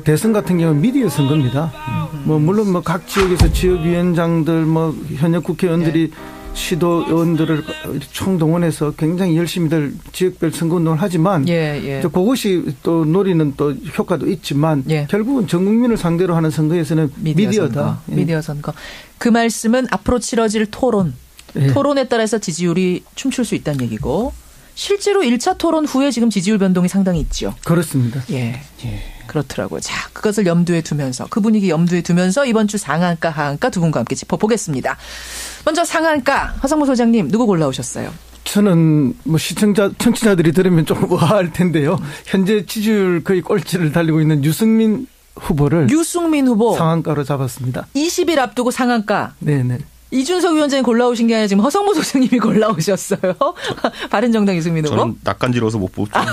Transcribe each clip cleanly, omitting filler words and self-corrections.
대선 같은 경우는 미디어 선거입니다. 물론 각 지역에서 지역위원장들 현역 국회의원들이 시도의원들을 총동원해서 굉장히 열심히들 지역별 선거운동을 하지만 그것이 또 노리는 또 효과도 있지만 결국은 전 국민을 상대로 하는 선거에서는 미디어다. 미디어 선거. 그 말씀은 앞으로 치러질 토론. 토론에 따라서 지지율이 춤출 수 있다는 얘기고 실제로 1차 토론 후에 지금 지지율 변동이 상당히 있죠. 그렇습니다. 그렇더라고요. 자, 그것을 염두에 두면서 그 분위기 염두에 두면서 이번 주 상한가 하한가 두 분과 함께 짚어보겠습니다. 먼저 상한가 허성무 소장님 누구 골라오셨어요? 저는 청취자들이 들으면 조금 의아할 텐데요. 현재 지지율 거의 꼴찌를 달리고 있는 유승민 후보를 상한가로 잡았습니다. 20일 앞두고 상한가. 네네. 이준석 위원장이 골라오신 게 아니라 지금 허성무 소장님이 골라오셨어요. 바른정당 유승민 후보. 저는 낯간지러워서 못 뽑죠. 자,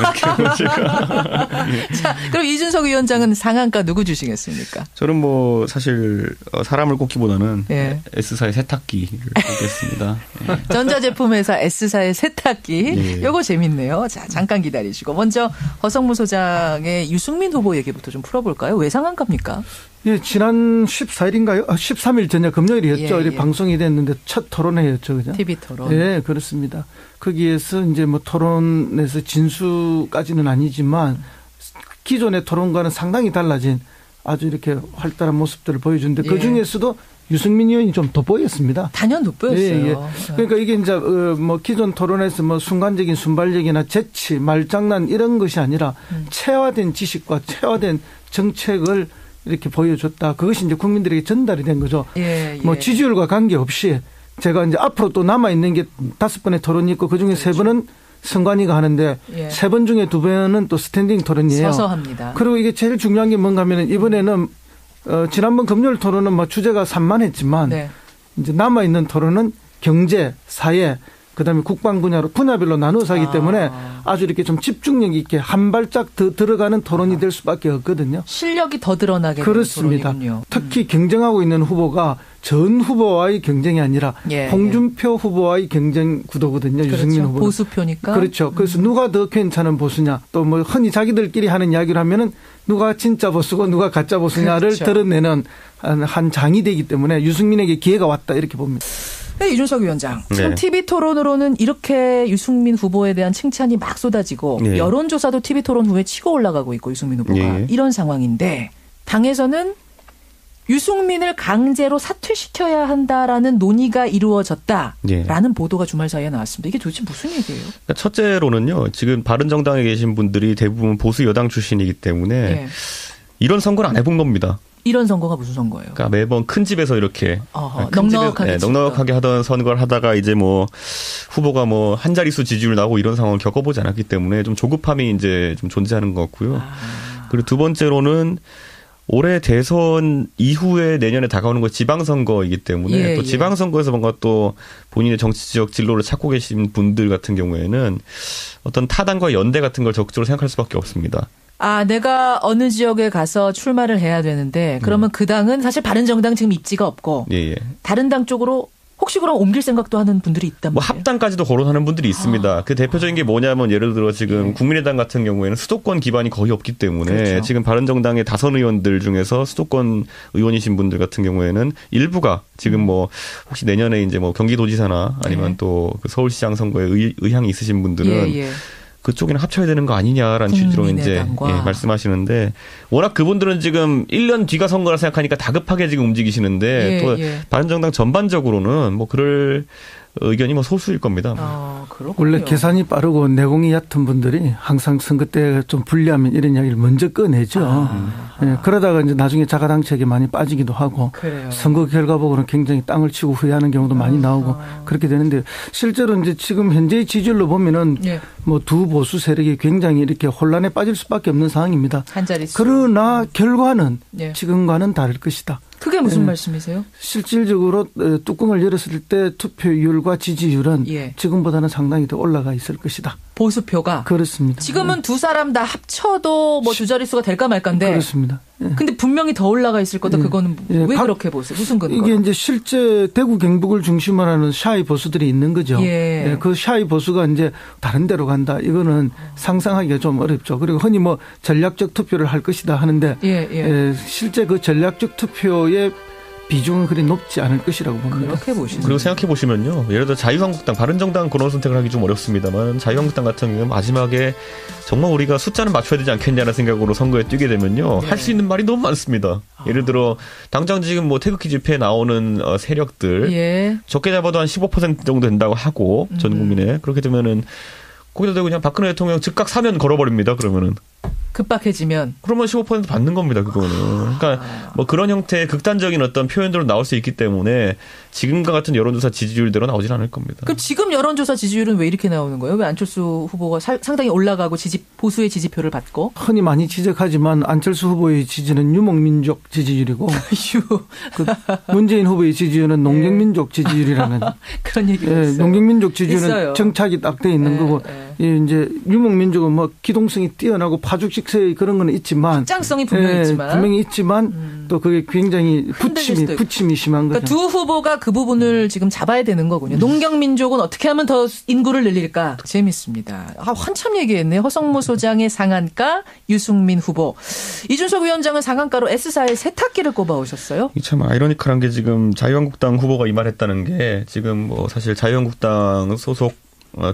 그럼 이준석 위원장은 상한가 누구 주시겠습니까? 저는 사실 사람을 꼽기보다는 S사의 세탁기를 뽑겠습니다. 전자제품 회사 S사의 세탁기. 요거 재밌네요. 자, 잠깐 기다리시고. 먼저 허성무 소장의 유승민 후보 얘기부터 좀 풀어볼까요? 왜 상한가입니까? 지난 14일인가요? 13일 전에 금요일이었죠. 방송이 됐는데 첫 토론회였죠. 그죠? TV 토론. 네, 그렇습니다. 거기에서 이제 토론에서 진수까지는 아니지만 기존의 토론과는 상당히 달라진 아주 이렇게 활달한 모습들을 보여주는데 그 중에서도 유승민 의원이 좀 돋보였습니다. 단연 돋보였어요. 그러니까 이게 이제 기존 토론에서 순간적인 순발력이나 재치, 말장난 이런 것이 아니라 체화된 지식과 체화된 정책을 이렇게 보여줬다. 그것이 이제 국민들에게 전달이 된 거죠. 지지율과 관계없이 제가 이제 앞으로 또 남아있는 게 5번의 토론이 있고 그중에 3번은 선관위가 하는데 3번 중에 2번은 또 스탠딩 토론이에요. 서서 합니다. 그리고 이게 제일 중요한 게 뭔가 하면 이번에는 지난번 금요일 토론은 주제가 산만했지만 이제 남아있는 토론은 경제, 사회, 그다음에 국방 분야별로 나누어서 하기 때문에 아주 이렇게 좀 집중력 있게 한 발짝 더 들어가는 토론이 될 수밖에 없거든요. 실력이 더 드러나게 그렇습니다. 되는 토론이군요. 특히 경쟁하고 있는 후보가 전 후보와의 경쟁이 아니라 홍준표 후보와의 경쟁 구도거든요. 그렇죠. 유승민 후보. 보수표니까. 그렇죠. 그래서 누가 더 괜찮은 보수냐. 또 흔히 자기들끼리 하는 이야기를 하면은 누가 진짜 보수고 누가 가짜 보수냐를 드러내는 한 장이 되기 때문에 유승민에게 기회가 왔다 이렇게 봅니다. 네, 이준석 위원장. 지금 TV 토론으로는 이렇게 유승민 후보에 대한 칭찬이 막 쏟아지고 여론조사도 TV 토론 후에 치고 올라가고 있고 유승민 후보가 이런 상황인데 당에서는 유승민을 강제로 사퇴시켜야 한다라는 논의가 이루어졌다라는 보도가 주말 사이에 나왔습니다. 이게 도대체 무슨 얘기예요? 그러니까 첫째로는요. 지금 바른정당에 계신 분들이 대부분 보수 여당 출신이기 때문에 이런 선거를 안 해본 겁니다. 이런 선거가 무슨 선거예요? 그러니까 매번 큰 집에서 이렇게 넉넉하게 하던 선거를 하다가 이제 후보가 한 자릿수 지지율 나오고 이런 상황을 겪어보지 않았기 때문에 좀 조급함이 이제 좀 존재하는 것 같고요. 그리고 두 번째로는 올해 대선 이후에 내년에 다가오는 거 지방선거이기 때문에 또 지방선거에서 뭔가 또 본인의 정치적 진로를 찾고 계신 분들 같은 경우에는 어떤 타당과 연대 같은 걸 적극적으로 생각할 수밖에 없습니다. 내가 어느 지역에 가서 출마를 해야 되는데 그러면 그 당은 사실 바른정당 지금 입지가 없고 다른 당 쪽으로 혹시 그럼 옮길 생각도 하는 분들이 있단 말이에요? 합당까지도 거론하는 분들이 있습니다. 그 대표적인 게 뭐냐면 예를 들어 지금 국민의당 같은 경우에는 수도권 기반이 거의 없기 때문에 지금 바른정당의 다선 의원들 중에서 수도권 의원이신 분들 같은 경우에는 일부가 지금 혹시 내년에 이제 경기도지사나 아니면 또 그 서울시장 선거에 의향이 있으신 분들은 그쪽에는 합쳐야 되는 거 아니냐라는 취지로 이제 말씀하시는데 워낙 그분들은 지금 1년 뒤가 선거라 생각하니까 다급하게 지금 움직이시는데 또 바른정당 전반적으로는 그럴 의견이 소수일 겁니다. 원래 계산이 빠르고 내공이 얕은 분들이 항상 선거 때 좀 불리하면 이런 이야기를 먼저 꺼내죠. 그러다가 이제 나중에 자가당착에 많이 빠지기도 하고 선거 결과 보고는 굉장히 땅을 치고 후회하는 경우도 많이 나오고 그렇게 되는데 실제로 이제 지금 현재의 지지율로 보면은 두 보수 세력이 굉장히 이렇게 혼란에 빠질 수밖에 없는 상황입니다. 한 자릿수. 그러나 결과는 지금과는 다를 것이다. 그게 무슨 말씀이세요? 실질적으로 뚜껑을 열었을 때 투표율과 지지율은 지금보다는 상당히 더 올라가 있을 것이다. 보수표가? 그렇습니다. 지금은 두 사람 다 합쳐도 뭐 두 자릿수가 될까 말까인데. 그렇습니다. 근데 분명히 더 올라가 있을 거다. 그거는 왜 그렇게 보세요? 무슨 근거? 이게 이제 실제 대구 경북을 중심으로 하는 샤이 보수들이 있는 거죠. 그 샤이 보수가 이제 다른 데로 간다. 이거는 상상하기가 좀 어렵죠. 그리고 흔히 뭐 전략적 투표를 할 것이다 하는데 실제 그 전략적 투표의 비중은 그리 높지 않을 것이라고 봅니다. 그렇게 보시죠. 그리고 생각해 보시면요, 예를 들어 자유한국당, 바른정당 그런 선택을 하기 좀 어렵습니다만 자유한국당 같은 경우는 마지막에 정말 우리가 숫자는 맞춰야 되지 않겠냐는 생각으로 선거에 뛰게 되면요, 할 수 있는 말이 너무 많습니다. 예를 들어 당장 지금 뭐 태극기 집회에 나오는 세력들 적게 잡아도 한 15% 정도 된다고 하고 전 국민에 그렇게 되면은 거기다 대고 그냥 박근혜 대통령 즉각 사면 걸어버립니다. 그러면은. 급박해지면. 그러면 15% 받는 겁니다, 그거는. 그러니까 뭐 그런 형태의 극단적인 어떤 표현들로 나올 수 있기 때문에 지금과 같은 여론조사 지지율대로 나오진 않을 겁니다. 그럼 지금 여론조사 지지율은 왜 이렇게 나오는 거예요? 왜 안철수 후보가 상당히 올라가고 보수의 지지표를 받고? 흔히 많이 지적하지만 안철수 후보의 지지는 유목민족 지지율이고 그 문재인 후보의 지지율은 농경민족 지지율이라는 그런 얘기가 있어요. 농경민족 지지율은 있어요. 정착이 딱 돼 있는 거고 이제 유목민족은 뭐 기동성이 뛰어나고 파죽식세의 그런 건 있지만 확장성이 분명히 있지만 또 그게 굉장히 부침이 심한 거죠. 그러니까 두 후보가 그 부분을 지금 잡아야 되는 거군요. 농경민족은 어떻게 하면 더 인구를 늘릴까? 재밌습니다. 한참 얘기했네요. 허성무 소장의 상한가, 유승민 후보. 이준석 위원장은 상한가로 S사의 세탁기를 꼽아오셨어요? 참 아이러니컬한 게 지금 자유한국당 후보가 이 말했다는 게 지금 뭐 사실 자유한국당 소속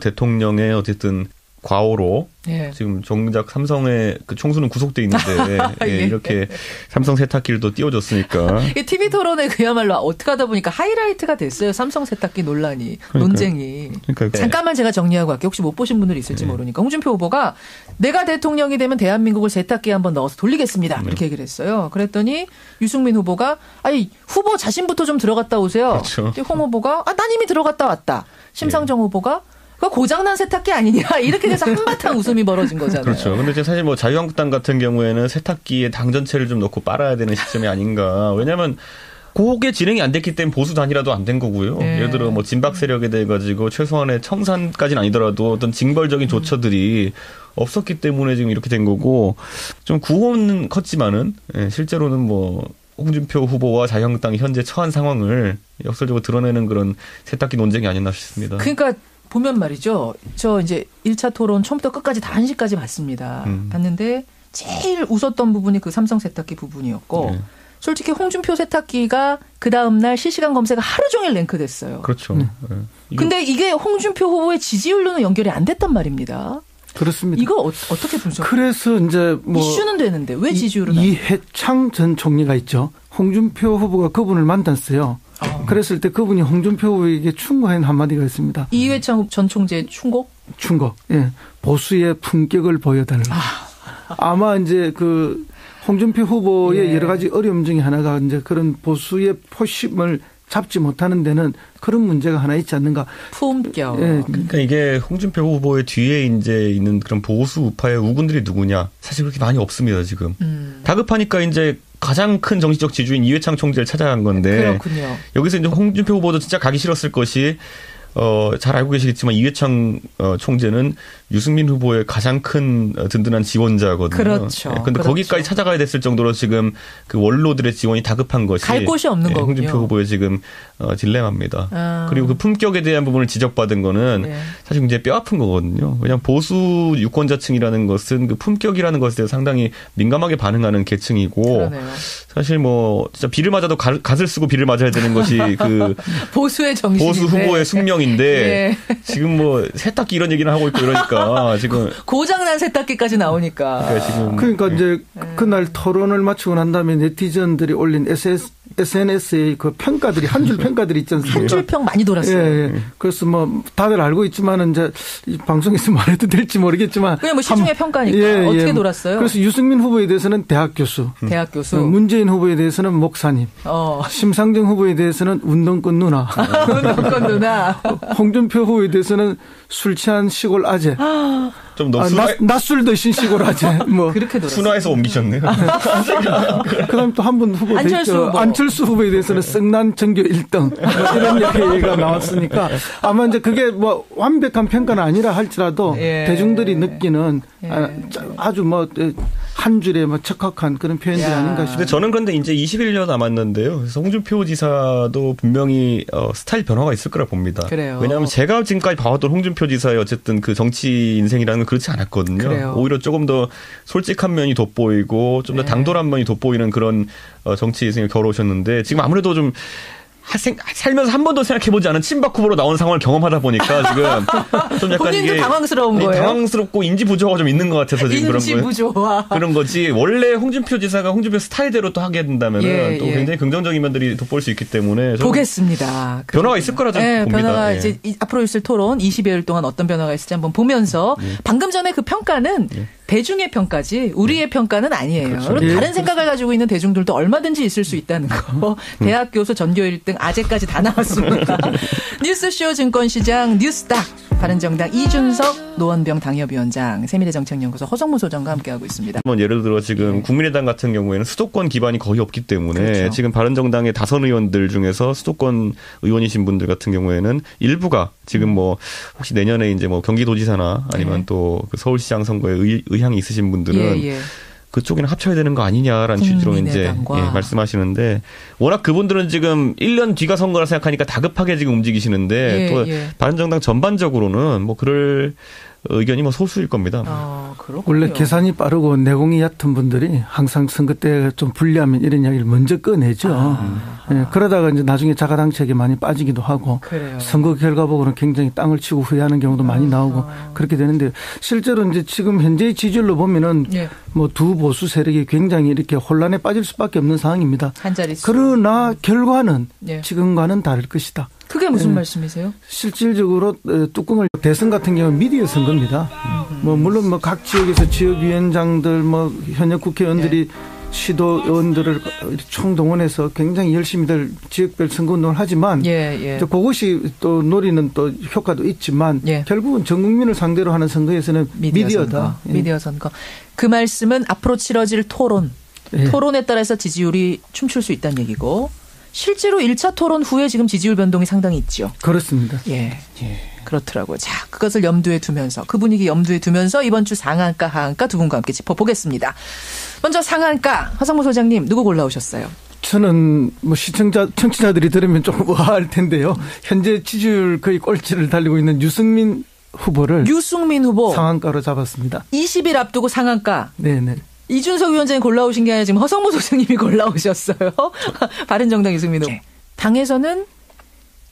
대통령의 어쨌든 과오로 지금 정작 삼성의 그 총수는 구속돼 있는데 이렇게 삼성 세탁기를 또 띄워줬으니까. TV 토론에 그야말로 어떻게 하다 보니까 하이라이트가 됐어요. 삼성 세탁기 논란이, 논쟁이. 잠깐만 제가 정리하고 갈게요. 혹시 못 보신 분들이 있을지 모르니까. 홍준표 후보가 내가 대통령이 되면 대한민국을 세탁기에 한번 넣어서 돌리겠습니다. 이렇게 얘기를 했어요. 그랬더니 유승민 후보가 아니 후보 자신부터 좀 들어갔다 오세요. 그렇죠. 홍 후보가 난 이미 들어갔다 왔다. 심상정 후보가 그 고장난 세탁기 아니냐 이렇게 돼서 한바탕 웃음이 벌어진 거잖아요. 그렇죠. 근데 사실 뭐 자유한국당 같은 경우에는 세탁기에 당전체를 좀 넣고 빨아야 되는 시점이 아닌가. 왜냐하면 그게 진행이 안 됐기 때문에 보수 단일화도 안 된 거고요. 예를 들어 뭐 진박 세력에 대해 가지고 최소한의 청산까지는 아니더라도 어떤 징벌적인 조처들이 없었기 때문에 지금 이렇게 된 거고 좀 구호는 컸지만은 실제로는 뭐 홍준표 후보와 자유한국당이 현재 처한 상황을 역설적으로 드러내는 그런 세탁기 논쟁이 아니었나 싶습니다. 그러니까 보면 말이죠. 저 이제 1차 토론 처음부터 끝까지 다 1시까지 봤습니다. 봤는데 제일 웃었던 부분이 그 삼성 세탁기 부분이었고 솔직히 홍준표 세탁기가 그 다음날 실시간 검색어 하루 종일 랭크됐어요. 그렇죠. 근데 이게 홍준표 후보의 지지율로는 연결이 안 됐단 말입니다. 그렇습니다. 이거 어떻게 분석해요? 그래서 이제 뭐 이슈는 되는데 왜 지지율은 이해창 전 총리가 있죠. 홍준표 후보가 그분을 만났어요. 그랬을 때 그분이 홍준표 후보에게 충고한 한마디가 있습니다. 이회창 전 총재의 충고? 보수의 품격을 보여달라. 아마 이제 그 홍준표 후보의 여러 가지 어려움 중에 하나가 이제 그런 보수의 포심을 잡지 못하는 데는 그런 문제가 하나 있지 않는가. 품격. 그러니까 이게 홍준표 후보의 뒤에 이제 있는 그런 보수 우파의 우군들이 누구냐. 사실 그렇게 많이 없습니다, 지금. 다급하니까 이제 가장 큰 정치적 지주인 이회창 총재를 찾아간 건데. 그렇군요. 여기서 이제 홍준표 후보도 진짜 가기 싫었을 것이 잘 알고 계시겠지만 이회창 총재는 유승민 후보의 가장 큰 든든한 지원자거든요. 그렇죠. 그런데 거기까지 찾아가야 됐을 정도로 지금 그 원로들의 지원이 다급한 것이 갈 곳이 없는 거군요. 홍준표 후보의 지금 딜레마입니다. 그리고 그 품격에 대한 부분을 지적받은 거는 사실 굉장히 뼈아픈 거거든요. 왜냐하면 보수 유권자층이라는 것은 그 품격이라는 것에 대해서 상당히 민감하게 반응하는 계층이고 그러네요. 사실 뭐 진짜 비를 맞아도 갓을 쓰고 비를 맞아야 되는 것이 그 보수의 정신인데. 보수 후보의 숙명인데 지금 뭐 세탁기 이런 얘기를 하고 있고 이러니까 지금 고장난 세탁기까지 나오니까. 그러니까 이제 그날 토론을 마치고 난 다음에 네티즌들이 올린 SNS의 그 평가들이 한 줄 평가들이 있지 않습니까? 한 줄 평 많이 돌았어요. 그래서 뭐 다들 알고 있지만은 이제 이 방송에서 말해도 될지 모르겠지만 그냥 뭐 시중에 평가니까 어떻게 돌았어요? 그래서 유승민 후보에 대해서는 대학 교수, 문재인 후보에 대해서는 목사님, 심상정 후보에 대해서는 운동권 누나, 운동권 누나, 홍준표 후보에 대해서는 술 취한 시골 아재. 좀 너무 낮술 드신 식으로 하지. 뭐 그렇게 순화해서 옮기셨네요. 그다음 또 한 분 후보 안철수 후보에 대해서는 썩난 전교 1등 이런 얘기가 나왔으니까 아마 이제 그게 뭐 완벽한 평가는 아니라 할지라도 대중들이 느끼는 아주 뭐 한 줄에 뭐 적합한 그런 표현들이 아닌가 싶습니다. 저는 그런데 이제 21년 남았는데요. 그래서 홍준표 지사도 분명히 스타일 변화가 있을 거라 봅니다. 그래요. 왜냐하면 제가 지금까지 봐왔던 홍준표 지사의 어쨌든 그 정치 인생이라는 건 그렇지 않았거든요. 그래요. 오히려 조금 더 솔직한 면이 돋보이고 좀 더 당돌한 면이 돋보이는 그런 정치 인생을 걸어오셨는데 지금 아무래도 좀 살면서 한 번도 생각해보지 않은 친박 후보로 나온 상황을 경험하다 보니까 지금 좀 약간 본인도 이게 당황스러운 거예요. 당황스럽고 인지 부조화가 좀 있는 것 같아서 지금 그런 거예요. 인지 부조화. 그런 거지. 원래 홍준표 지사가 홍준표 스타일대로 또 하게 된다면은 또 굉장히 긍정적인 면들이 돋보일 수 있기 때문에 보겠습니다. 변화가 있을 거라 저는 봅니다. 변화가 이제 앞으로 있을 토론 20여일 동안 어떤 변화가 있을지 한번 보면서 방금 전에 그 평가는 대중의 평가지 우리의 평가는 아니에요. 그렇죠. 다른 생각을 가지고 있는 대중들도 얼마든지 있을 수 있다는 거. 대학 교수 전교 1등 아재까지 다 나왔습니다. 뉴스쇼 증권시장 뉴스닥 바른정당 이준석 노원병 당협위원장 세미대 정책연구소 허성무 소장과 함께하고 있습니다. 예를 들어 지금 국민의당 같은 경우에는 수도권 기반이 거의 없기 때문에 그렇죠. 지금 바른정당의 다선 의원들 중에서 수도권 의원이신 분들 같은 경우에는 일부가 지금 뭐 혹시 내년에 이제 뭐 경기도지사나 아니면 또 그 서울시장 선거에 의향이 있으신 분들은 그쪽에는 합쳐야 되는 거 아니냐라는 취지로 이제 말씀하시는데 워낙 그분들은 지금 1년 뒤가 선거라 생각하니까 다급하게 지금 움직이시는데 또 바른정당 전반적으로는 뭐 그럴 의견이 뭐 소수일 겁니다. 원래 계산이 빠르고 내공이 얕은 분들이 항상 선거 때 좀 불리하면 이런 이야기를 먼저 꺼내죠. 그러다가 이제 나중에 자가당착에 많이 빠지기도 하고 선거 결과 보고는 굉장히 땅을 치고 후회하는 경우도 많이 나오고 그렇게 되는데 실제로 이제 지금 현재의 지지율로 보면은 뭐 두 보수 세력이 굉장히 이렇게 혼란에 빠질 수밖에 없는 상황입니다. 한 자릿수. 그러나 결과는 지금과는 다를 것이다. 그게 무슨 말씀이세요? 실질적으로 뚜껑을 대선 같은 경우는 미디어 선거입니다. 뭐 물론 뭐 각 지역에서 지역위원장들 뭐 현역 국회의원들이 시도의원들을 총동원해서 굉장히 열심히들 지역별 선거운동을 하지만 그것이 또 노리는 또 효과도 있지만 결국은 전 국민을 상대로 하는 선거에서는 미디어다. 미디어 선거. 그 말씀은 앞으로 치러질 토론. 토론에 따라서 지지율이 춤출 수 있다는 얘기고 실제로 1차 토론 후에 지금 지지율 변동이 상당히 있죠. 그렇습니다. 그렇더라고요. 자, 그것을 염두에 두면서 그 분위기 염두에 두면서 이번 주 상한가 하한가 두 분과 함께 짚어보겠습니다. 먼저 상한가 허성무 소장님 누구 골라오셨어요? 저는 뭐 청취자들이 들으면 조금 의아할 텐데요. 현재 지지율 거의 꼴찌를 달리고 있는 유승민 후보를 상한가로 잡았습니다. 20일 앞두고 상한가. 네네. 이준석 위원장이 골라오신 게 아니라 지금 허성무 소장님이 골라오셨어요. 바른정당 유승민 후보. 당에서는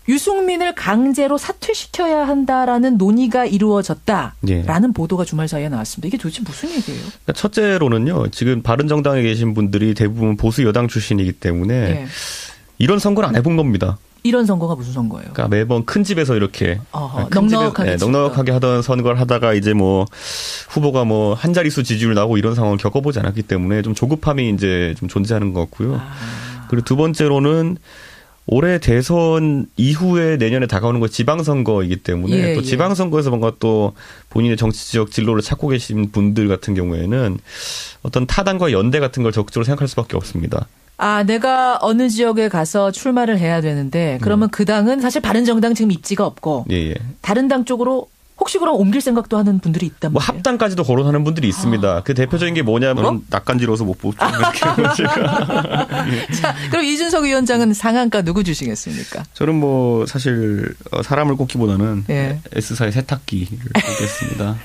유승민을 강제로 사퇴시켜야 한다라는 논의가 이루어졌다라는 보도가 주말 사이에 나왔습니다. 이게 도대체 무슨 얘기예요? 그러니까 첫째로는요. 지금 바른정당에 계신 분들이 대부분 보수 여당 출신이기 때문에 이런 선거를 안 해본 겁니다. 이런 선거가 무슨 선거예요? 그러니까 매번 큰 집에서 이렇게 넉넉하게 하던 선거를 하다가 이제 뭐 후보가 뭐 한 자릿수 지지율 나오고 이런 상황을 겪어보지 않았기 때문에 좀 조급함이 이제 좀 존재하는 것 같고요. 그리고 두 번째로는 올해 대선 이후에 내년에 다가오는 거 지방선거이기 때문에 또 지방선거에서 뭔가 또 본인의 정치적 진로를 찾고 계신 분들 같은 경우에는 어떤 타당과 연대 같은 걸 적극적으로 생각할 수밖에 없습니다. 내가 어느 지역에 가서 출마를 해야 되는데 그러면 그 당은 사실 바른정당 지금 입지가 없고 다른 당 쪽으로 혹시 그럼 옮길 생각도 하는 분들이 있단 말이에요? 뭐 합당까지도 거론하는 분들이 있습니다. 그 대표적인 게 뭐냐면 낯간지러워서 못 보죠. 자, 그럼 이준석 위원장은 상한가 누구 주시겠습니까? 저는 뭐 사실 사람을 꼽기보다는 S사의 세탁기를 꼽겠습니다.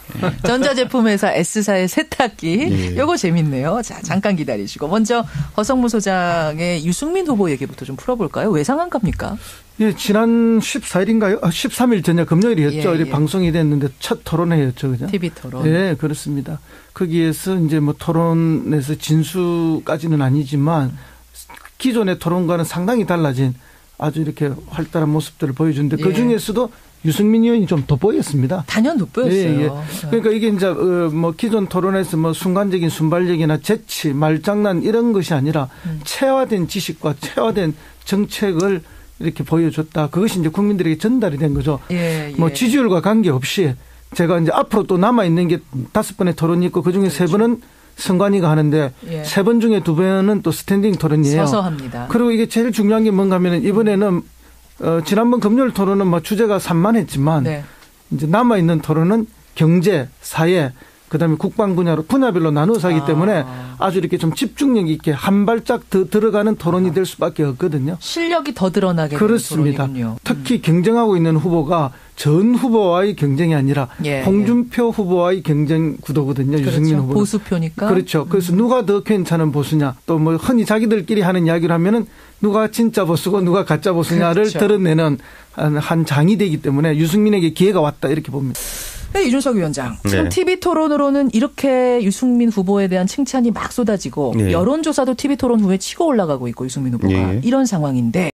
전자제품 회사 S사의 세탁기. 요거 재밌네요. 자, 잠깐 기다리시고 먼저 허성무 소장의 유승민 후보 얘기부터 좀 풀어볼까요? 왜 상한가입니까? 지난 14일인가요? 13일 저녁 금요일이었죠. 방송이 됐는데 첫 토론회였죠. 그죠? TV 토론. 그렇습니다. 거기에서 이제 뭐 토론에서 진수까지는 아니지만 기존의 토론과는 상당히 달라진 아주 이렇게 활달한 모습들을 보여주는데 그 중에서도 유승민 의원이 좀 돋보였습니다. 단연 돋보였어요. 그러니까 이게 이제 뭐 기존 토론에서 뭐 순간적인 순발력이나 재치, 말장난 이런 것이 아니라 체화된 지식과 체화된 정책을 이렇게 보여줬다. 그것이 이제 국민들에게 전달이 된 거죠. 뭐 지지율과 관계없이 제가 이제 앞으로 또 남아있는 게 5번의 토론이 있고 그중에 그렇죠. 3번은 선관위가 하는데 예. 3번 중에 2번은 또 스탠딩 토론이에요. 서서 합니다. 그리고 이게 제일 중요한 게 뭔가 하면 이번에는 지난번 금요일 토론은 뭐 주제가 산만했지만 네. 이제 남아있는 토론은 경제, 사회, 그다음에 국방 분야로 분야별로 나누어서 하기 때문에 아주 이렇게 좀 집중력 있게 한 발짝 더 들어가는 토론이 될 수밖에 없거든요. 실력이 더 드러나게 그렇습니다. 되는 토론이군요. 특히 경쟁하고 있는 후보가 전 후보와의 경쟁이 아니라 예, 홍준표 후보와의 경쟁 구도거든요. 그렇죠. 유승민 후보. 보수표니까. 그렇죠. 그래서 누가 더 괜찮은 보수냐. 또 뭐 흔히 자기들끼리 하는 이야기를 하면은 누가 진짜 보수고 누가 가짜 보수냐를 그렇죠. 드러내는 한 장이 되기 때문에 유승민에게 기회가 왔다 이렇게 봅니다. 네, 이준석 위원장. 지금 네. TV토론으로는 이렇게 유승민 후보에 대한 칭찬이 막 쏟아지고 네. 여론조사도 TV토론 후에 치고 올라가고 있고 유승민 후보가 네. 이런 상황인데